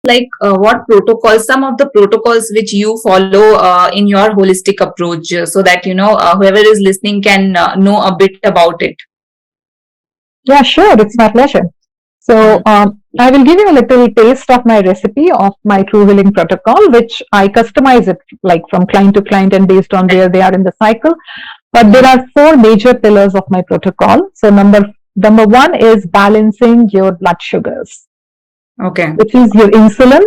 like what protocols, some of the protocols which you follow in your holistic approach, so that whoever is listening can know a bit about it. Yeah, sure. It's my pleasure. So, I will give you a little taste of my recipe of my True Healing Protocol, which I customize it like from client to client and based on where they are in the cycle. But there are four major pillars of my protocol. So, number one is balancing your blood sugars, Okay. which is your insulin.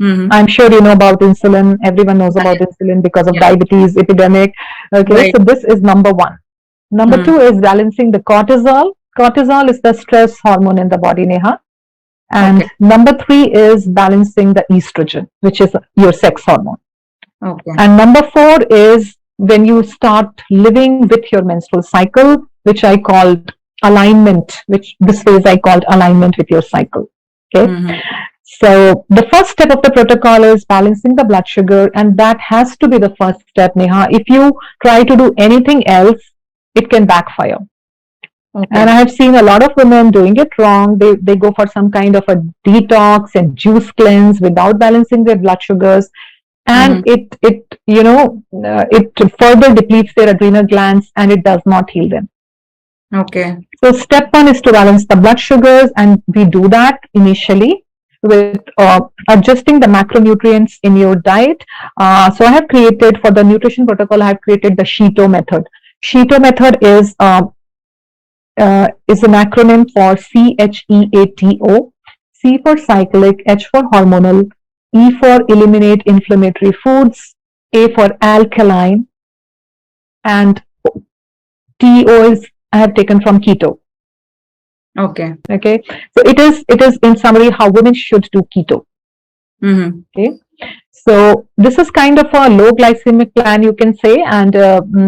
I'm sure you know about insulin. Everyone knows about insulin because of diabetes epidemic. Okay, Right. so this is number one. Number two is balancing the cortisol. Cortisol is the stress hormone in the body, Neha. And number three is balancing the estrogen, which is your sex hormone. Okay. And number four is when you start living with your menstrual cycle, which I called alignment, which this phase I called alignment with your cycle. Okay. So the first step of the protocol is balancing the blood sugar, and that has to be the first step, Neha. If you try to do anything else, it can backfire. And I have seen a lot of women doing it wrong. They go for some kind of a detox and juice cleanse without balancing their blood sugars, and it further depletes their adrenal glands and it does not heal them. Okay. So step one is to balance the blood sugars, and we do that initially with adjusting the macronutrients in your diet. So I have created, for the nutrition protocol, I have created the SHEATO method. SHEATO method is an acronym for CHEATO. C for cyclic, H for hormonal, E for eliminate inflammatory foods, A for alkaline, and TO is I have taken from keto. Okay. Okay. So it is in summary how women should do keto. Okay. So this is kind of a low glycemic plan, you can say, and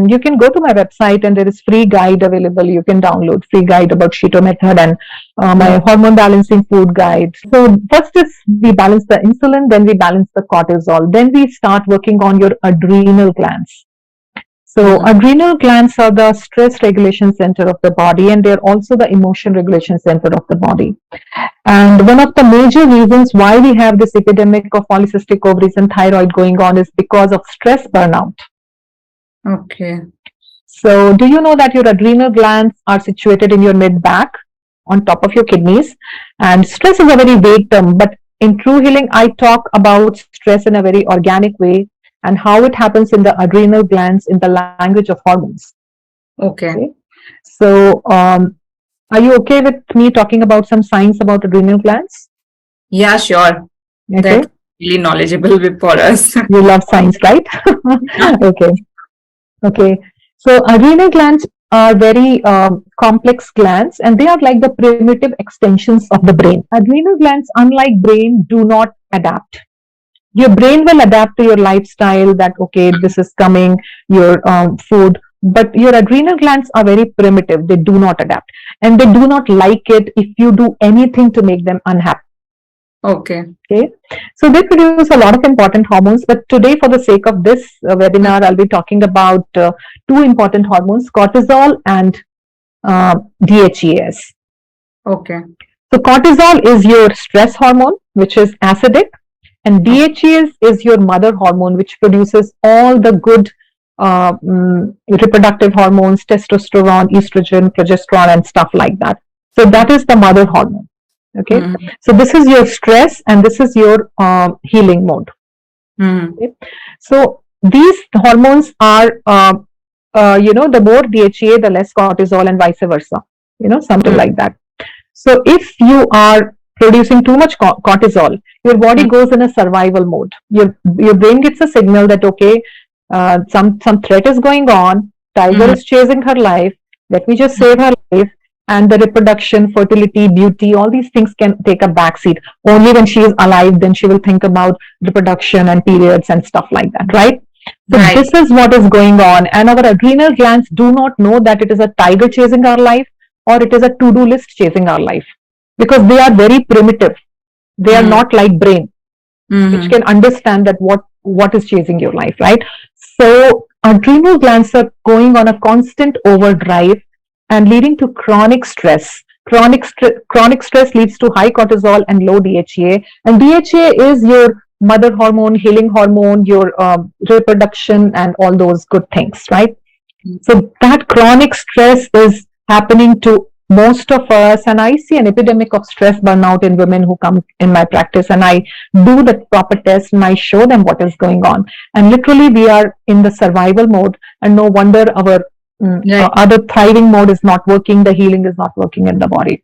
you can go to my website and there is free guide available. You can download free guide about SHEATO method and my hormone balancing food guide. So first is we balance the insulin, then we balance the cortisol, then we start working on your adrenal glands. So adrenal glands are the stress regulation center of the body, and they're also the emotion regulation center of the body. And one of the major reasons why we have this epidemic of polycystic ovaries and thyroid going on is because of stress burnout. Okay. So do you know that your adrenal glands are situated in your mid-back on top of your kidneys? And stress is a very vague term, but in True Healing, I talk about stress in a very organic way and how it happens in the adrenal glands in the language of hormones. Okay. So, are you okay with me talking about some science about adrenal glands? Yeah, sure. Okay. That's really knowledgeable for us. You love science, right? Okay. Okay. So, adrenal glands are very complex glands, and they are like the primitive extensions of the brain. Adrenal glands, unlike brain, do not adapt. Your brain will adapt to your lifestyle, that okay, this is coming, your food, but your adrenal glands are very primitive. They do not adapt, and they do not like it if you do anything to make them unhappy. Okay. Okay. So they produce a lot of important hormones, but today, for the sake of this webinar, I'll be talking about two important hormones, cortisol and DHEAS. Okay. So cortisol is your stress hormone, which is acidic. And DHEAS is your mother hormone, which produces all the good reproductive hormones, testosterone, estrogen, progesterone, and stuff like that. So that is the mother hormone. Okay. So this is your stress and this is your healing mode. Okay? So these hormones are, the more DHEA, the less cortisol, and vice versa. Something like that. So if you are producing too much cortisol, your body goes in a survival mode. Your brain gets a signal that okay, some threat is going on. Tiger is chasing her life. Let me just save her life. And the reproduction, fertility, beauty, all these things can take a backseat. Only when she is alive, then she will think about reproduction and periods and stuff like that, right? So this is what is going on. And our adrenal glands do not know that it is a tiger chasing our life or it is a to-do list chasing our life, because they are very primitive. They are not like brain, which can understand that what is chasing your life, right? So adrenal glands are going on a constant overdrive and leading to chronic stress, Chronic stress leads to high cortisol and low DHEA, and DHEA is your mother hormone, healing hormone, your reproduction, and all those good things, right? So that chronic stress is happening to most of us, and I see an epidemic of stress burnout in women who come in my practice, and I do the proper test and I show them what is going on, and literally we are in the survival mode, and no wonder our other thriving mode is not working, the healing is not working in the body.